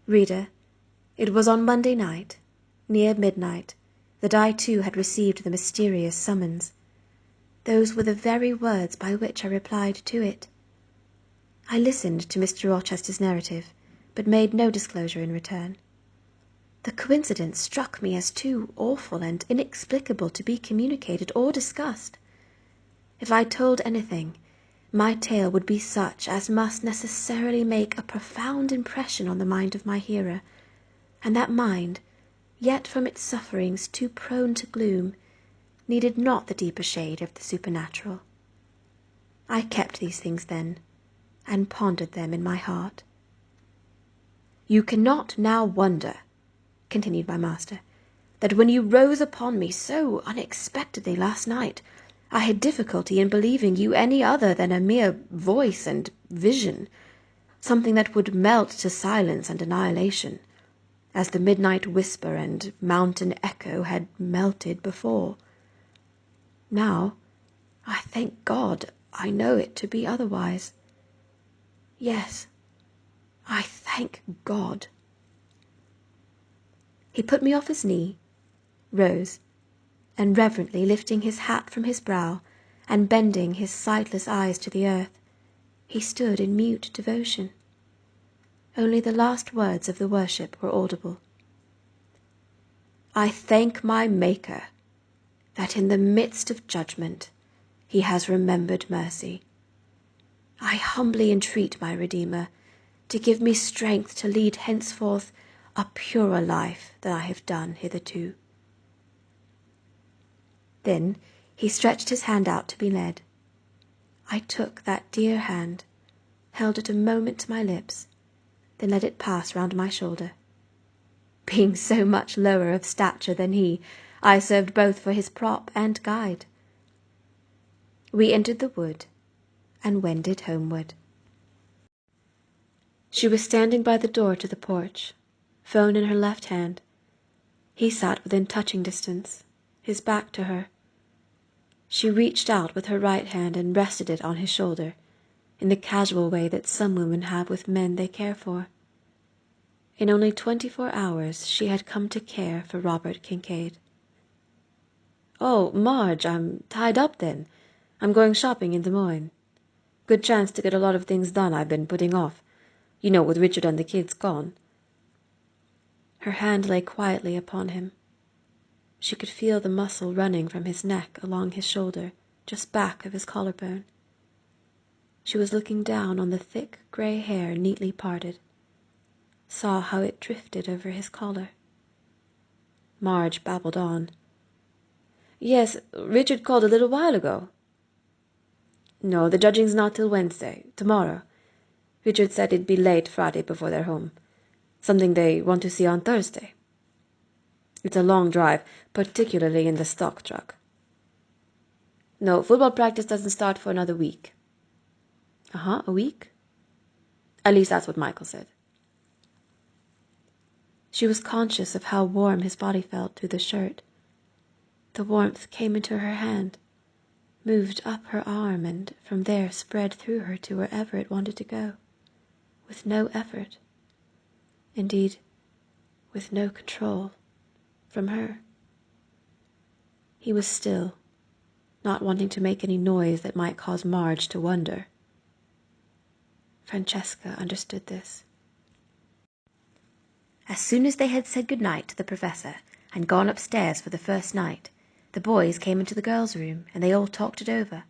Reader, it was on Monday night, near midnight, that I too had received the mysterious summons. Those were the very words by which I replied to it. I listened to Mr. Rochester's narrative, but made no disclosure in return. The coincidence struck me as too awful and inexplicable to be communicated or discussed. If I told anything, my tale would be such as must necessarily make a profound impression on the mind of my hearer, and that mind, yet from its sufferings too prone to gloom, needed not the deeper shade of the supernatural. I kept these things then, and pondered them in my heart. "You cannot now wonder," continued my master, "that when you rose upon me so unexpectedly last night, I had difficulty in believing you any other than a mere voice and vision, something that would melt to silence and annihilation, as the midnight whisper and mountain echo had melted before. Now, I thank God, I know it to be otherwise. Yes, I thank God." He put me off his knee, rose, and reverently lifting his hat from his brow, and bending his sightless eyes to the earth, he stood in mute devotion. Only the last words of the worship were audible. "I thank my Maker, that in the midst of judgment he has remembered mercy. I humbly entreat my Redeemer to give me strength to lead henceforth a purer life than I have done hitherto." Then he stretched his hand out to be led. I took that dear hand, held it a moment to my lips, then let it pass round my shoulder. Being so much lower of stature than he, I served both for his prop and guide. We entered the wood, and wended homeward. She was standing by the door to the porch, phone in her left hand. He sat within touching distance, his back to her. She reached out with her right hand and rested it on his shoulder, in the casual way that some women have with men they care for. In only 24 hours she had come to care for Robert Kincaid. "Oh, Marge, I'm tied up then. I'm going shopping in Des Moines. Good chance to get a lot of things done I've been putting off. You know, with Richard and the kids gone." Her hand lay quietly upon him. She could feel the muscle running from his neck along his shoulder, just back of his collarbone. She was looking down on the thick grey hair neatly parted, saw how it drifted over his collar. Marge babbled on. "Yes, Richard called a little while ago." "No, the judging's not till Wednesday, tomorrow. Richard said it'd be late Friday before they're home. Something they want to see on Thursday. It's a long drive, particularly in the stock truck. No, football practice doesn't start for another week." A week? At least that's what Michael said. She was conscious of how warm his body felt through the shirt. The warmth came into her hand, moved up her arm, and from there spread through her to wherever it wanted to go, with no effort. Indeed, with no control from her. He was still, not wanting to make any noise that might cause Marge to wonder. Francesca understood this. As soon as they had said good night to the professor and gone upstairs for the first night, the boys came into the girls' room, and they all talked it over.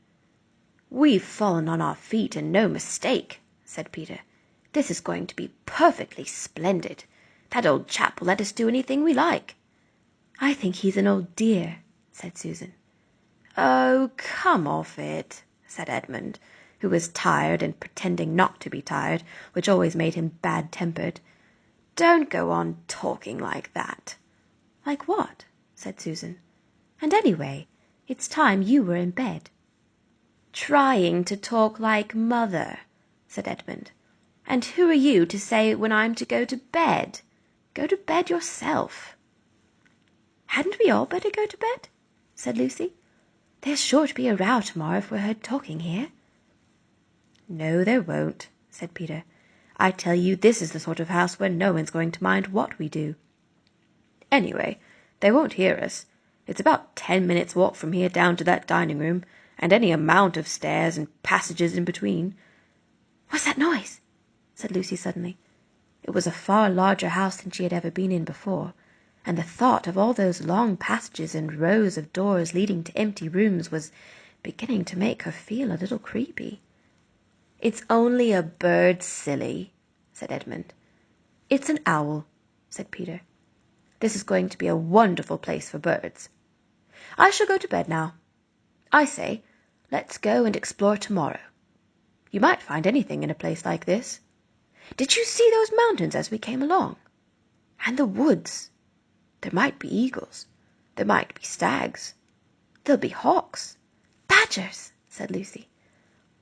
"We've fallen on our feet, and no mistake," said Peter. "This is going to be perfectly splendid. That old chap will let us do anything we like." "I think he's an old dear," said Susan. "Oh, come off it," said Edmund, who was tired and pretending not to be tired, which always made him bad-tempered. "Don't go on talking like that." "Like what?" said Susan. "And anyway, it's time you were in bed." "Trying to talk like mother," said Edmund. "And who are you to say when I'm to go to bed? Go to bed yourself." "Hadn't we all better go to bed?" said Lucy. "There's sure to be a row tomorrow if we're heard talking here." "No, there won't," said Peter. I tell you, this is the sort of house where no one's going to mind what we do. Anyway, they won't hear us. It's about 10 minutes' walk from here down to that dining room, and any amount of stairs and passages in between." "What's that noise?" said Lucy suddenly. It was a far larger house than she had ever been in before, and the thought of all those long passages and rows of doors leading to empty rooms was beginning to make her feel a little creepy. "It's only a bird, silly," said Edmund. "It's an owl," said Peter. "This is going to be a wonderful place for birds. I shall go to bed now. I say, let's go and explore tomorrow. You might find anything in a place like this. Did you see those mountains as we came along? And the woods? There might be eagles. There might be stags. There'll be hawks." "Badgers," said Lucy.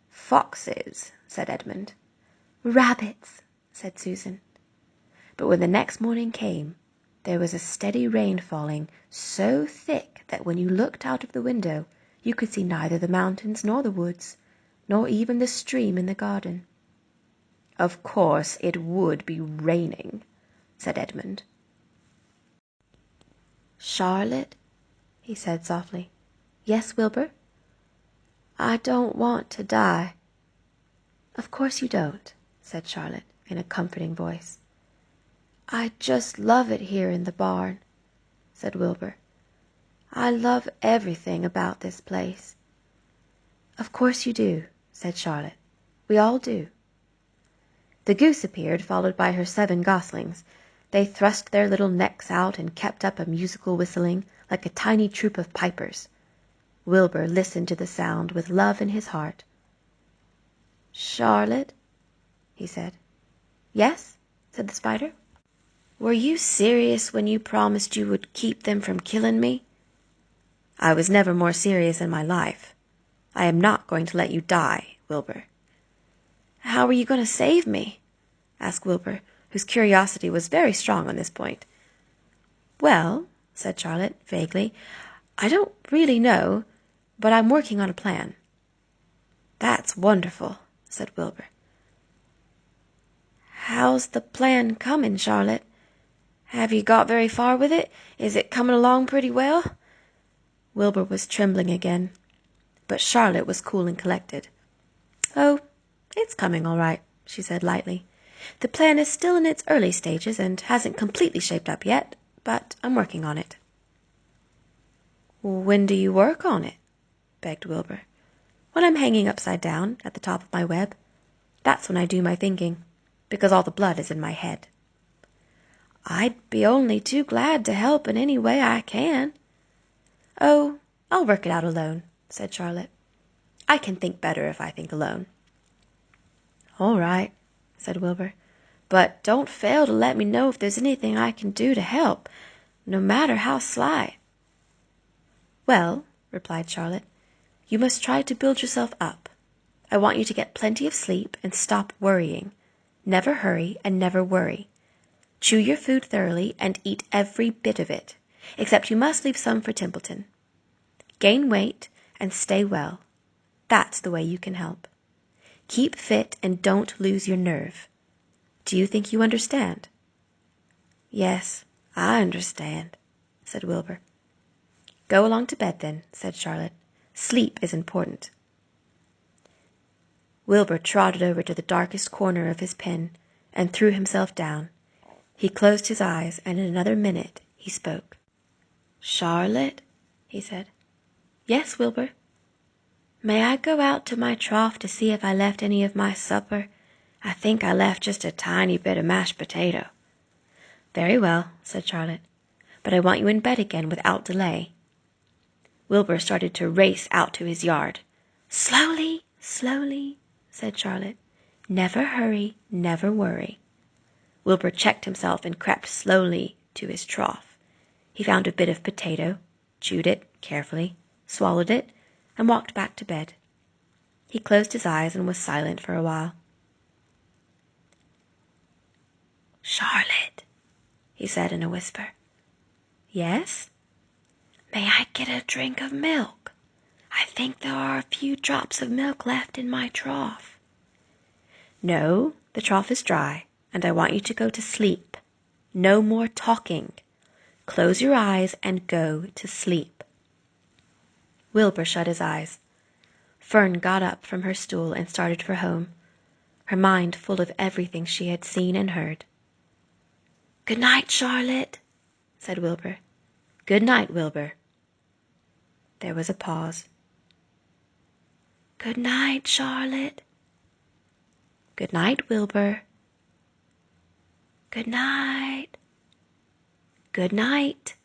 "Foxes," said Edmund. "Rabbits," said Susan. But when the next morning came, there was a steady rain falling, so thick that when you looked out of the window you could see neither the mountains nor the woods, nor even the stream in the garden. "Of course it would be raining," said Edmund. "Charlotte," he said softly. "Yes, Wilbur?" "I don't want to die." "Of course you don't," said Charlotte in a comforting voice. "I just love it here in the barn," said Wilbur. "I love everything about this place." "Of course you do," said Charlotte. "We all do." The goose appeared, followed by her 7 goslings. They thrust their little necks out and kept up a musical whistling, like a tiny troop of pipers. Wilbur listened to the sound with love in his heart. "Charlotte," he said. "Yes?" said the spider. "Were you serious when you promised you would keep them from killing me?" "I was never more serious in my life. I am not going to let you die, Wilbur." "How are you going to save me?" asked Wilbur, whose curiosity was very strong on this point. "Well," said Charlotte vaguely, "I don't really know, but I'm working on a plan." "That's wonderful," said Wilbur. "How's the plan coming, Charlotte? Have you got very far with it? Is it coming along pretty well?" Wilbur was trembling again, but Charlotte was cool and collected. "Oh, it's coming all right," she said lightly. "The plan is still in its early stages and hasn't completely shaped up yet, but I'm working on it." "When do you work on it?" begged Wilbur. "When I'm hanging upside down at the top of my web. That's when I do my thinking, because all the blood is in my head." "I'd be only too glad to help in any way I can." "Oh, I'll work it out alone," said Charlotte. "I can think better if I think alone." "All right," said Wilbur. "But don't fail to let me know if there's anything I can do to help, no matter how slight." "Well," replied Charlotte, "you must try to build yourself up. I want you to get plenty of sleep and stop worrying. Never hurry and never worry. Chew your food thoroughly and eat every bit of it, except you must leave some for Templeton. Gain weight and stay well. That's the way you can help. Keep fit and don't lose your nerve. Do you think you understand?" "Yes, I understand," said Wilbur. "Go along to bed then," said Charlotte. "Sleep is important." Wilbur trotted over to the darkest corner of his pen and threw himself down. He closed his eyes, and in another minute he spoke. "Charlotte," he said. "Yes, Wilbur?" "May I go out to my trough to see if I left any of my supper? I think I left just a tiny bit of mashed potato." "Very well," said Charlotte. "But I want you in bed again without delay." Wilbur started to race out to his yard. "Slowly, slowly," said Charlotte. "Never hurry, never worry." Wilbur checked himself and crept slowly to his trough. He found a bit of potato, chewed it carefully, swallowed it, and walked back to bed. He closed his eyes and was silent for a while. "Charlotte," he said in a whisper. "Yes?" "May I get a drink of milk? I think there are a few drops of milk left in my trough." "No, The trough is dry, and I want you to go to sleep. No more talking. Close your eyes and go to sleep." Wilbur shut his eyes. Fern got up from her stool and started for home, her mind full of everything she had seen and heard. "Good night, Charlotte," said Wilbur. "Good night, Wilbur." There was a pause. "Good night, Charlotte." "Good night, Wilbur." "Good night." "Good night."